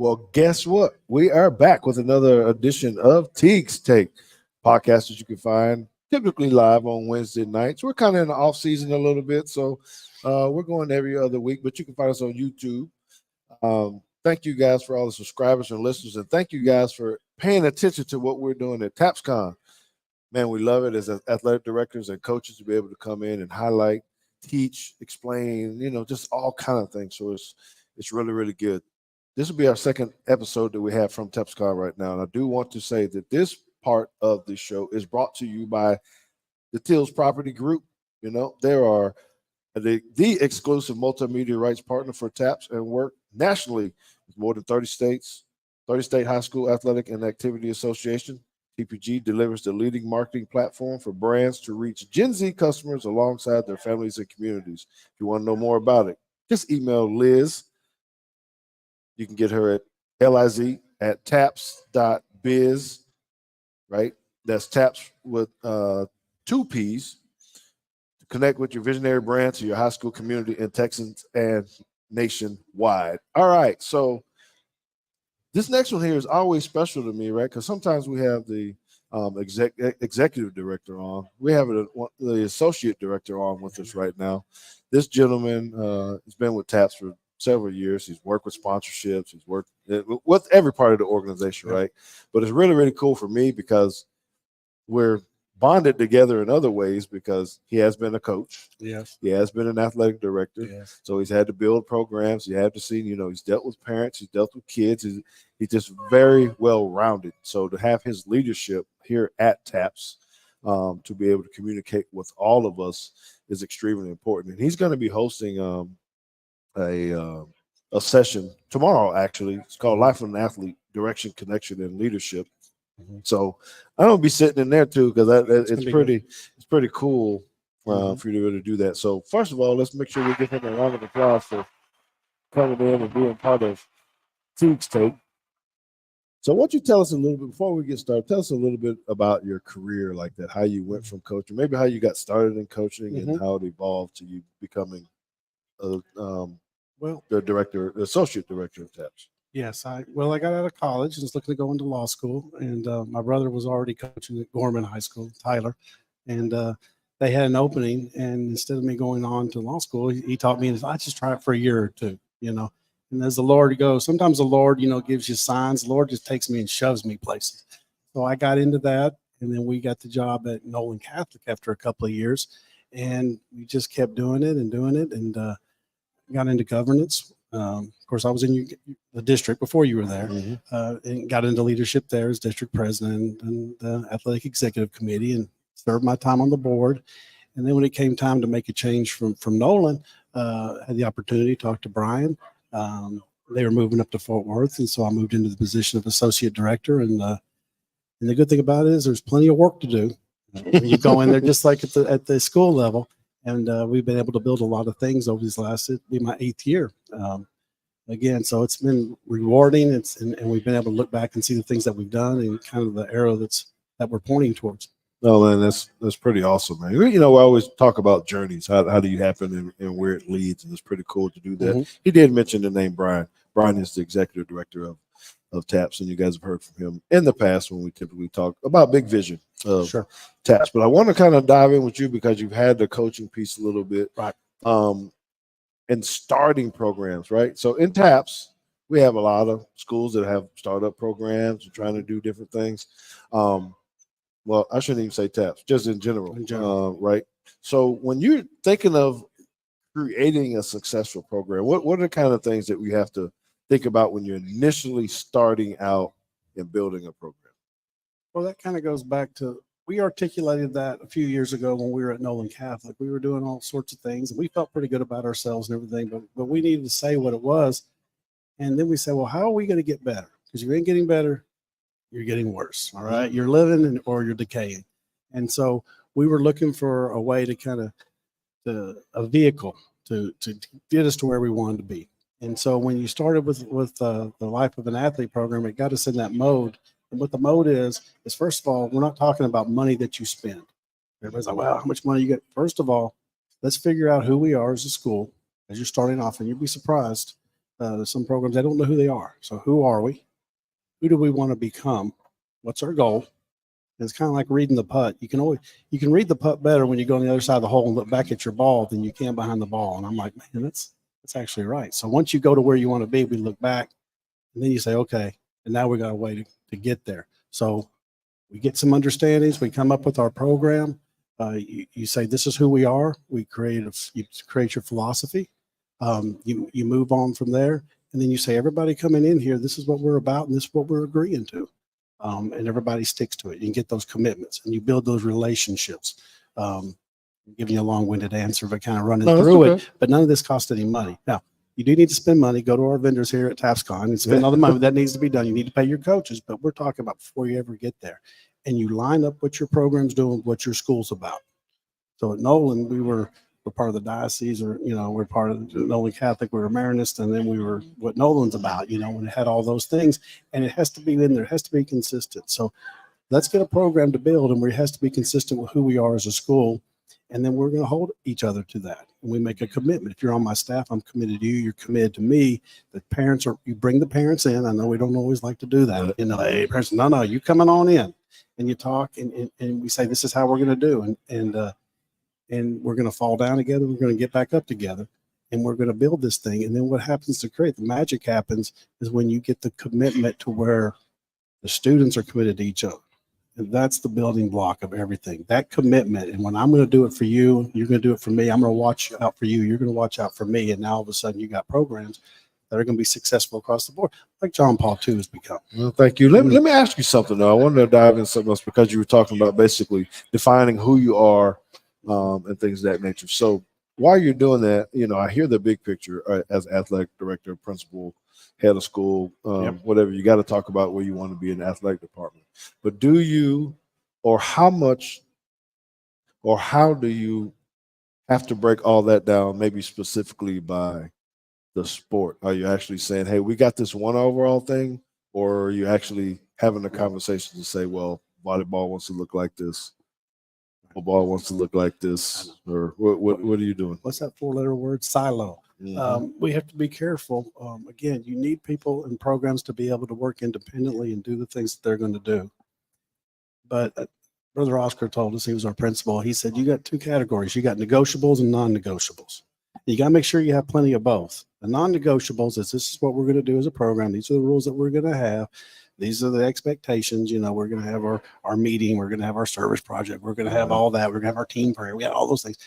Well, guess what? We are back with another edition of Teague's Take, podcast that you can find typically live on Wednesday nights. We're kind of in the off season a little bit, so we're going every other week, but you can find us on YouTube. Thank you guys for all the subscribers and listeners, and thank you guys for paying attention to what we're doing at TapsCon. Man, we love it as athletic directors and coaches to be able to come in and highlight, teach, explain, just all kind of things. So it's really, really good. This will be our second episode that we have from TapsCon right now. And I do want to say that this part of the show is brought to you by the Tills Property Group. They are the exclusive multimedia rights partner for TAPS and work nationally with more than 30 states, 30 state high school athletic and activity association. TPG delivers the leading marketing platform for brands to reach Gen Z customers alongside their families and communities. If you want to know more about it, just email Liz. You can get her at liz@taps.biz, right? That's taps with 2 P's. To connect with your visionary brand to your high school community in Texas and nationwide. All right, so this next one here is always special to me, right? Because sometimes we have the executive director on. We have the associate director on with us right now. This gentleman has been with TAPS for several years. He's worked with sponsorships. He's worked with every part of the organization, right? But it's really, really cool for me because we're bonded together in other ways because he has been a coach. Yes. He has been an athletic director. Yes. So he's had to build programs. You have to see, he's dealt with parents. He's dealt with kids. He's just very well-rounded. So to have his leadership here at TAPS to be able to communicate with all of us is extremely important. And he's going to be hosting a session tomorrow. Actually, it's called Life of an Athlete: Direction, Connection, and Leadership. So I'm gonna be sitting in there too because it's pretty cool for you to be able to do that. So first of all, let's make sure we give him a round of applause for coming in and being part of Teague's Take. So why don't you tell us a little bit before we get started? Tell us a little bit about your career like that, how you went from coaching, maybe how you got started in coaching and how it evolved to you becoming the associate director of TAPS. Yes, I got out of college and was looking to go into law school, and my brother was already coaching at Gorman High School, Tyler, and they had an opening. And instead of me going on to law school, he taught me, I just try it for a year or two, And as the Lord goes, sometimes the Lord, gives you signs. The Lord just takes me and shoves me places. So I got into that, and then we got the job at Nolan Catholic after a couple of years, and we just kept doing it, and got into governance. Of course, I was in the district before you were there, and got into leadership there as district president and the athletic executive committee, and served my time on the board. And then when it came time to make a change from Nolan, had the opportunity to talk to Brian. They were moving up to Fort Worth, and so I moved into the position of associate director. And the good thing about it is there's plenty of work to do. When you go in there, just like at the school level. And we've been able to build a lot of things over these it'll be my 8th year. Again, so it's been rewarding. And we've been able to look back and see the things that we've done and kind of the arrow that we're pointing towards. No, man, that's pretty awesome, man. We always talk about journeys. How do you happen and where it leads, and it's pretty cool to do that. He did mention the name Brian. Brian is the executive director of TAPS, and you guys have heard from him in the past when we typically talk about big vision of TAPS. But I want to kind of dive in with you because you've had the coaching piece a little bit, right? And starting programs, right? So in TAPS, we have a lot of schools that have startup programs and trying to do different things. Well, I shouldn't even say TAPS, just in general. Right? So when you're thinking of creating a successful program, what are the kind of things that we have to think about when you're initially starting out and building a program? Well, that kind of goes back to, we articulated that a few years ago when we were at Nolan Catholic. We were doing all sorts of things, and we felt pretty good about ourselves and everything, but we needed to say what it was. And then we said, well, how are we going to get better? Because you ain't getting better, you're getting worse. All right. You're living or you're decaying. And so we were looking for a way to kind of, a vehicle to get us to where we wanted to be. And so when you started with the Life of an Athlete program, it got us in that mode. And what the mode is first of all, we're not talking about money that you spend. Everybody's like, well, how much money you get? First of all, let's figure out who we are as a school as you're starting off, and you'll be surprised Some programs, they don't know who they are. So who are we? Who do we want to become? What's our goal? And it's kind of like reading the putt. You can read the putt better when you go on the other side of the hole and look back at your ball than you can behind the ball. And I'm like, man, that's actually right. So once you go to where you want to be, we look back and then you say, okay, and now we got a way to get there. So we get some understandings. We come up with our program. You say, this is who we are. You create your philosophy. You move on from there. And then you say, everybody coming in here, this is what we're about and this is what we're agreeing to. And everybody sticks to it. You can get those commitments and you build those relationships. I'm giving you a long-winded answer, but kind of running through it. But none of this costs any money. Now, you do need to spend money. Go to our vendors here at TAPSCon and spend all the money that needs to be done. You need to pay your coaches, but we're talking about before you ever get there. And you line up what your program's doing, what your school's about. So at Nolan, we're part of the diocese, or, we're part of the Nolan Catholic, we were Maronist, and then we were what Nolan's about, when it had all those things. And it has to be in there, it has to be consistent. So let's get a program to build, and it has to be consistent with who we are as a school. And then we're going to hold each other to that. And we make a commitment. If you're on my staff, I'm committed to you. You're committed to me. The parents you bring the parents in. I know we don't always like to do that. Hey, parents, no, you coming on in. And you talk and we say, this is how we're going to do. And we're going to fall down together. We're going to get back up together. And we're going to build this thing. And then what happens to create the magic happens is when you get the commitment to where the students are committed to each other. And that's the building block of everything, that commitment. And when I'm going to do it for you, you're going to do it for me. I'm going to watch out for you. You're going to watch out for me. And now all of a sudden you got programs that are going to be successful across the board, like John Paul II has become. Well, thank you. Let me ask you something, though. I wanted to dive in something else because you were talking about basically defining who you are and things of that nature. So while you're doing that, I hear the big picture as athletic director, principal, head of school, whatever. You got to talk about where you want to be in the athletic department. But do you, or how much, or how do you have to break all that down, maybe specifically by the sport? Are you actually saying, hey, we got this one overall thing? Or are you actually having a conversation to say, well, volleyball wants to look like this, football wants to look like this, or what are you doing? What's that 4-letter word? Silo. We have to be careful. Again, you need people and programs to be able to work independently and do the things that they're going to do. But Brother Oscar told us, he was our principal, he said, you got two categories. You got negotiables and non-negotiables. You got to make sure you have plenty of both. The non-negotiables is, this is what we're going to do as a program. These are the rules that we're going to have. These are the expectations. We're going to have our meeting. We're going to have our service project. We're going to have all that. We're going to have our team prayer. We got all those things.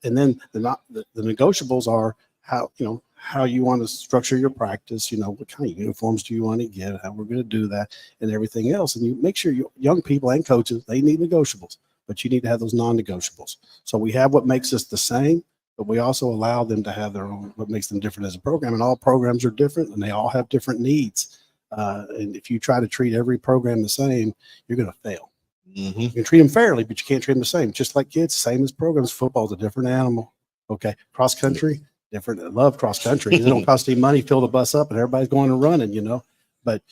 And then the negotiables are how you want to structure your practice, what kind of uniforms do you want to get, how we're going to do that, and everything else. And you make sure young people and coaches, they need negotiables, but you need to have those non-negotiables. So we have what makes us the same, but we also allow them to have their own, what makes them different as a program. And all programs are different, and they all have different needs. And if you try to treat every program the same, you're going to fail. You can treat them fairly, but you can't treat them the same. Just like kids, same as programs. Football's a different animal. Okay, cross country, different. I love cross country. It don't cost any money. Fill the bus up, and everybody's going and running. But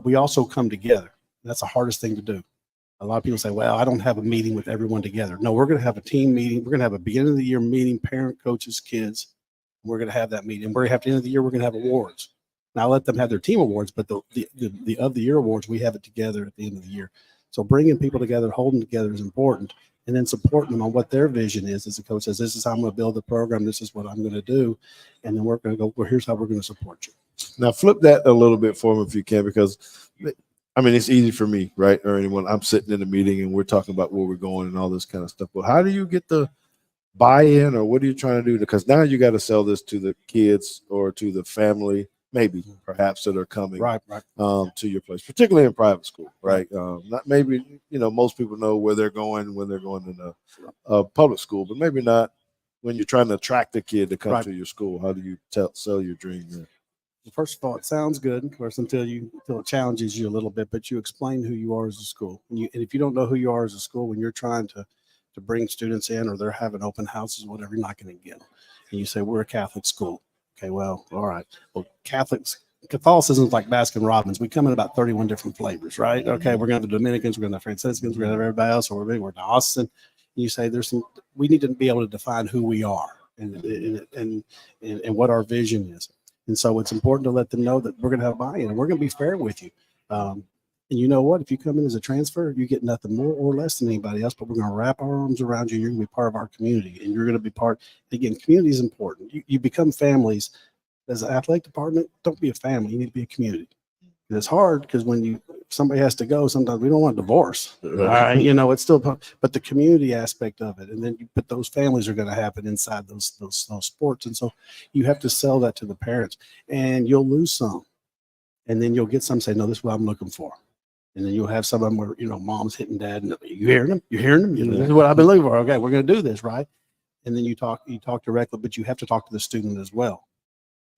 we also come together. That's the hardest thing to do. A lot of people say, "Well, I don't have a meeting with everyone together." No, we're going to have a team meeting. We're going to have a beginning of the year meeting, parent, coaches, kids. We're going to have that meeting. We're going to have at the end of the year. We're going to have awards. Now, let them have their team awards, but the of the year awards, we have it together at the end of the year. So bringing people together, holding together is important, and then supporting them on what their vision is. As the coach says, this is how I'm going to build the program. This is what I'm going to do. And then we're going to go, well, here's how we're going to support you. Now, flip that a little bit for me if you can, because, it's easy for me, right? Or anyone. I'm sitting in a meeting and we're talking about where we're going and all this kind of stuff. But how do you get the buy-in, or what are you trying to do? Because now you got to sell this to the kids or to the family, maybe perhaps, that are coming to your place, particularly in private school, right? Not maybe, most people know where they're going when they're going in a public school, but maybe not when you're trying to attract the kid to come to your school. How do you sell your dream there? Well, first of all, it sounds good, of course, until it challenges you a little bit, but you explain who you are as a school. And if you don't know who you are as a school, when you're trying to bring students in, or they're having open houses, whatever, you're not going to get them. And you say, we're a Catholic school. Okay, well, all right. Well, Catholicism is like Baskin Robbins. We come in about 31 different flavors, right? Okay, we're going to have the Dominicans, we're going to have Franciscans, we're going to have everybody else, or we're Dawson. And you say we need to be able to define who we are and what our vision is. And so it's important to let them know that we're going to have buy-in and we're going to be fair with you. And you know what? If you come in as a transfer, you get nothing more or less than anybody else, but we're going to wrap our arms around you. You're going to be part of our community, and you're going to be part. Again, community is important. You become families. As an athletic department, don't be a family. You need to be a community. And it's hard because when somebody has to go, sometimes we don't want a divorce. All right, it's still, but the community aspect of it, and then but those families are going to happen inside those sports, and so you have to sell that to the parents, and you'll lose some, and then you'll get some say, no, this is what I'm looking for. And then you'll have some of them where, mom's hitting dad and you hearing them? You're hearing them? This is what I've been looking for. Okay, we're going to do this, right? And then you talk directly, but you have to talk to the student as well.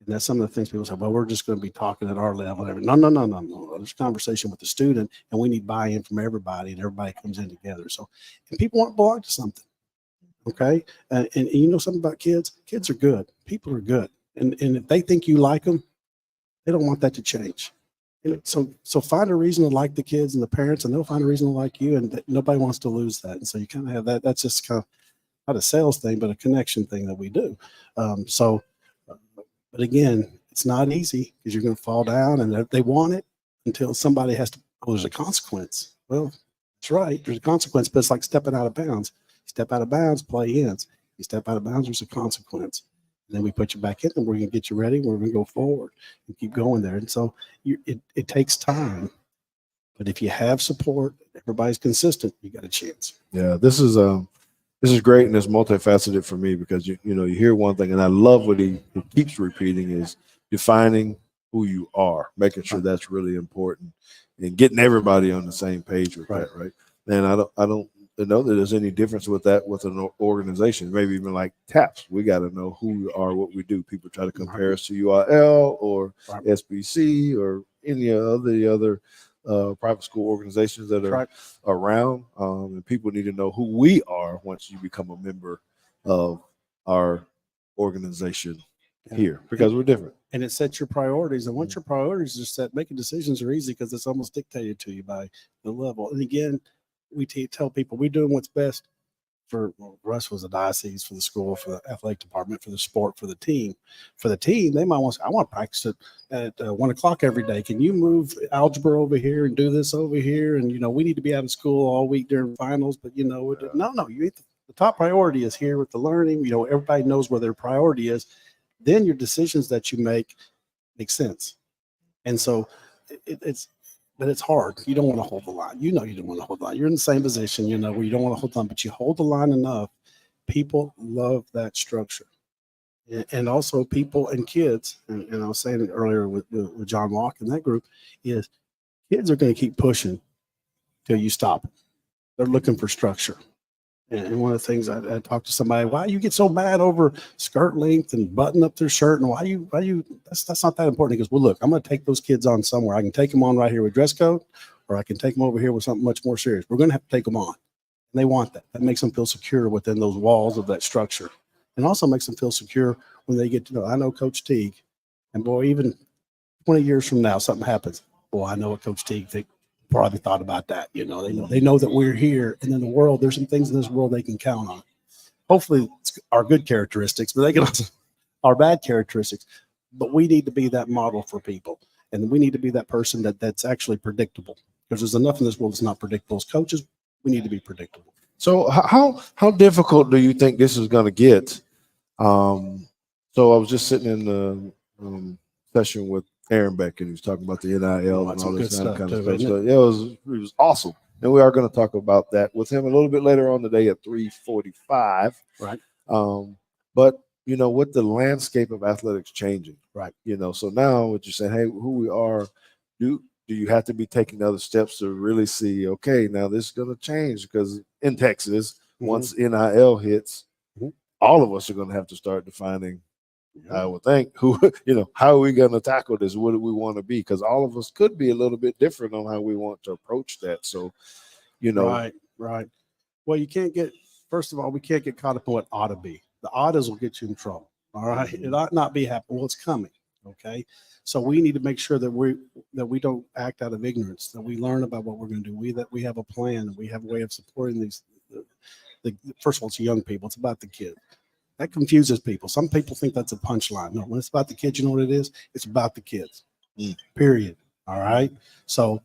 And that's some of the things people say, well, we're just going to be talking at our level. No. There's a conversation with the student, and we need buy-in from everybody, and everybody comes in together. So, and people want to belong to something. Okay. And you know something about kids? Kids are good. People are good. And if they think you like them, they don't want that to change. And so find a reason to like the kids and the parents, and they'll find a reason to like you, and nobody wants to lose that. And so you kind of have that. That's just kind of not a sales thing, but a connection thing that we do. But again, it's not easy because you're going to fall down, and they want it until somebody has to. Oh, there's a consequence. Well, that's right. There's a consequence, but it's like stepping out of bounds. You step out of bounds, play ends. You step out of bounds, there's a consequence. And then we put you back in, and we're going to get you ready. We're going to go forward and keep going there. And so it takes time. But if you have support, everybody's consistent, you got a chance. Yeah, this is great, and it's multifaceted for me because you hear one thing, and I love what he keeps repeating is defining who you are, making sure that's really important, and getting everybody on the same page with that, right? And I don't know that there's any difference with that with an organization. Maybe even like TAPS, we got to know who we are, what we do. People try to compare us to URL or SBC or any of the other private school organizations that are around, and people need to know who we are once you become a member of our organization here, because we're different. And it sets your priorities, and once your priorities are set, making decisions are easy because it's almost dictated to you by the level. And again, we tell people we're doing what's best for Russ was a diocese, for the school, for the athletic department, for the sport, for the team. For the team, they might want to say, I want to practice it at 1 o'clock every day. Can you move algebra over here and do this over here? And, we need to be out of school all week during finals, but, no, the top priority is here with the learning. Everybody knows where their priority is. Then your decisions that you make sense. And so but it's hard. You don't want to hold the line. You don't want to hold the line. You're in the same position, where you don't want to hold the line, but you hold the line enough. People love that structure. And also people and kids, and I was saying it earlier with John Walk and that group, is kids are going to keep pushing till you stop. They're looking for structure. And one of the things I talked to somebody, why you get so mad over skirt length and button up their shirt, and why you that's not that important. He goes, well, look, I'm going to take those kids on somewhere. I can take them on right here with dress code, or I can take them over here with something much more serious. We're going to have to take them on. And they want that. That makes them feel secure within those walls of that structure. And also makes them feel secure when they get to know, I know Coach Teague, and boy, even 20 years from now, something happens. Boy, I know what Coach Teague probably thought about that. They know that we're here, and in the world, there's some things in this world they can count on. Hopefully, it's our good characteristics, but they can also our bad characteristics. But we need to be that model for people, and we need to be that person that's actually predictable. Because there's enough in this world that's not predictable. As coaches, we need to be predictable. So, how difficult do you think this is going to get? So, I was just sitting in the session with Aaron Beck, and he was talking about the NIL and all this kind of stuff. So, it was awesome. And we are going to talk about that with him a little bit later on today at 3:45. Right. But, with the landscape of athletics changing. Right. So now what you're saying, hey, who we are, do you have to be taking other steps to really see, okay, now this is going to change? Because in Texas, once NIL hits, all of us are going to have to start defining, I would think, how are we going to tackle this? What do we want to be? Because all of us could be a little bit different on how we want to approach that. So, Right. Well, first of all, we can't get caught up in what ought to be. The oughtas will get you in trouble. All right. It ought not be happening. Well, it's coming. Okay. So we need to make sure that we don't act out of ignorance, that we learn about what we're going to do. That we have a plan, and we have a way of supporting these. First of all, it's young people. It's about the kid. That confuses people. Some people think that's a punchline. No, when it's about the kids, you know what it is? It's about the kids. Period. All right. So,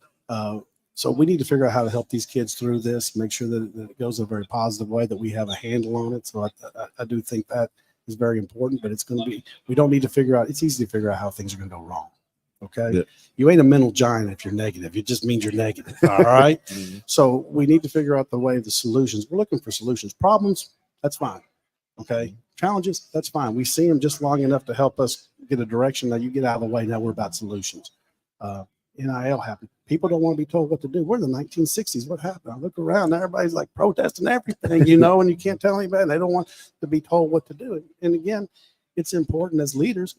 so we need to figure out how to help these kids through this, make sure that it goes in a very positive way, that we have a handle on it. So I do think that is very important, but it's going to be, we don't need to figure out, it's easy to figure out how things are going to go wrong. Okay. Yeah. You ain't a mental giant if you're negative. It just means you're negative. All right. So we need to figure out the way, the solutions. We're looking for solutions. Problems, that's fine. Okay. Challenges, that's fine. We see them just long enough to help us get a direction. Now you get out of the way. Now we're about solutions. NIL happened. People don't want to be told what to do. We're in the 1960s. What happened? I look around, everybody's like protesting everything, you know, and you can't tell anybody. They don't want to be told what to do. And again, it's important as leaders,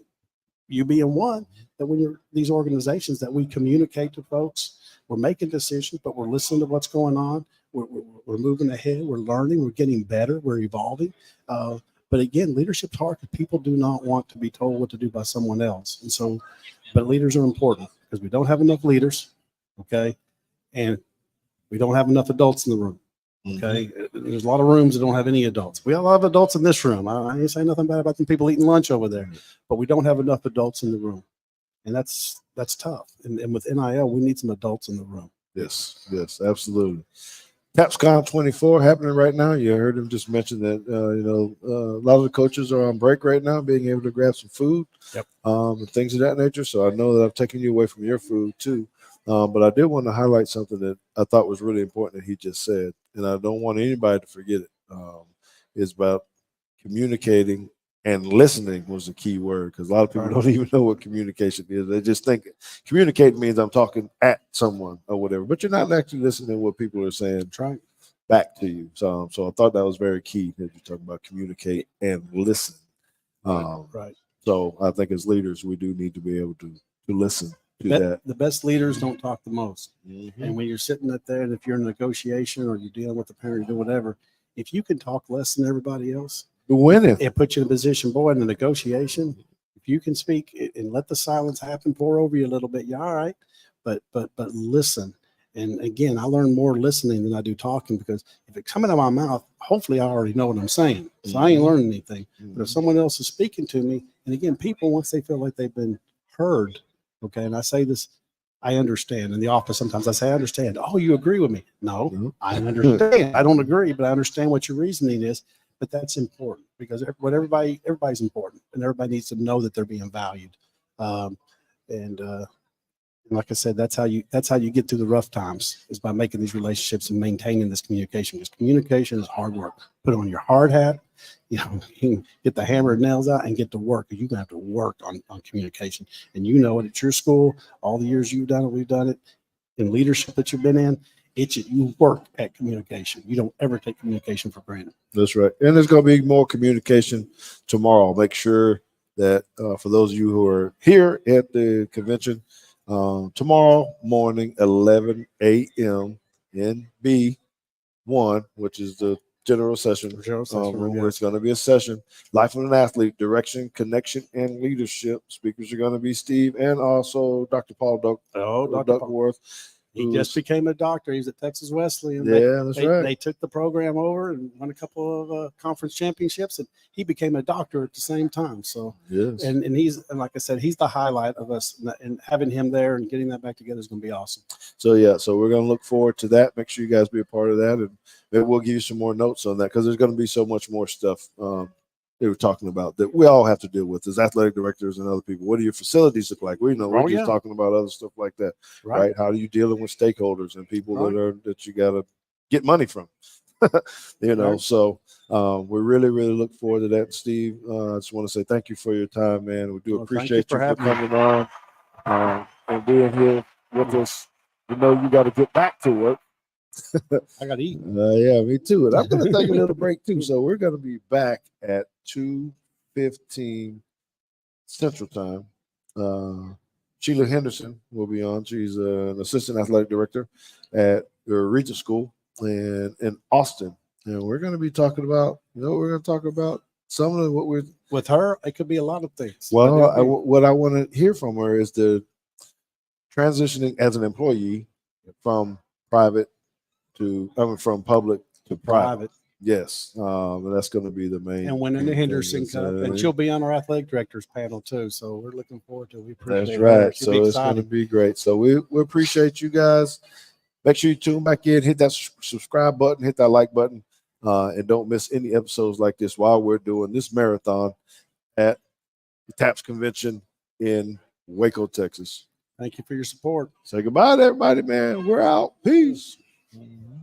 you being one, that when you're these organizations, that we communicate to folks. We're making decisions, but we're listening to what's going on. We're moving ahead. We're learning. We're getting better. We're evolving. But again, leadership's hard because people do not want to be told what to do by someone else. And so, but leaders are important because we don't have enough leaders. Okay. And we don't have enough adults in the room. Okay. There's a lot of rooms that don't have any adults. We have a lot of adults in this room. I ain't saying nothing bad about the people eating lunch over there, but we don't have enough adults in the room. And that's tough. And with NIL, we need some adults in the room. Yes, absolutely. TapsCon 24 happening right now. You heard him just mention that, a lot of the coaches are on break right now, being able to grab some food, and things of that nature. So I know that I've taken you away from your food too. But I did want to highlight something that I thought was really important that he just said, and I don't want anybody to forget it. It's about communicating and listening was the key word, because a lot of people don't even know what communication is. They just think communicate means I'm talking at someone or whatever, but you're not actually listening to what people are saying back to you. So I thought that was very key that you're talking about communicate and listen. So I think as leaders, we do need to be able to listen to that. The best leaders don't talk the most. And when you're sitting up there, and if you're in a negotiation or you're dealing with a parent or whatever, if you can talk less than everybody else, winning. It puts you in a position, boy, in the negotiation. If you can speak and let the silence happen, pour over you a little bit, you're all right. But listen. And again, I learn more listening than I do talking, because if it's coming out of my mouth, hopefully I already know what I'm saying. So I ain't learning anything. But if someone else is speaking to me, and again, people, once they feel like they've been heard, okay, and I say this, I understand. In the office, sometimes I say, I understand. Oh, you agree with me? No, I understand. I don't agree, but I understand what your reasoning is. But that's important, because everybody's important, and everybody needs to know that they're being valued. And like I said, that's how you get through the rough times, is by making these relationships and maintaining this communication. Because communication is hard work. Put on your hard hat, you can get the hammer and nails out and get to work. You're gonna have to work on communication. And you know it at your school, all the years you've done it, we've done it, in leadership that you've been in. You work at communication. You don't ever take communication for granted. That's right. And there's going to be more communication tomorrow. Make sure that for those of you who are here at the convention, tomorrow morning, 11 a.m. in B1, which is the general session room, where it's going to be a session, Life of an Athlete, Direction, Connection, and Leadership. Speakers are going to be Steve and also Dr. Paul Duckworth. He just became a doctor. He was at Texas Wesleyan. That's right. They took the program over and won a couple of conference championships, and he became a doctor at the same time. So, and like I said, he's the highlight of us, and having him there and getting that back together is going to be awesome. So so we're going to look forward to that. Make sure you guys be a part of that, and maybe we'll give you some more notes on that, because there's going to be so much more stuff they were talking about that we all have to deal with as athletic directors and other people. What do your facilities look like? We're just talking about other stuff like that, right? How are you dealing with stakeholders and people that you got to get money from? So we really look forward to that. Steve, I just want to say thank you for your time, man. We do appreciate you for coming on and being here with us. You got to get back to work. I got to eat. Yeah, me too. And I'm going to take a little break too. So we're going to be back at 2:15 Central Time. Sheila Henderson will be on. She's an assistant athletic director at the Regent School in Austin. And we're going to be talking about, we're going to talk about some of what we're with her. It could be a lot of things. Well, what I want to hear from her is the transitioning as an employee from from public to private. Yes, and that's going to be the main. And winning the thing Henderson is, Cup, and she'll be on our athletic directors panel too. So we're looking forward to it. We appreciate That's her. right. She'll be So it's going to exciting. be great. So we appreciate you guys. Make sure you tune back in, hit that subscribe button, hit that like button, and don't miss any episodes like this while we're doing this marathon at the TAPS convention in Waco, Texas. Thank you for your support. Say goodbye to everybody, man. We're out. Peace. Mhm.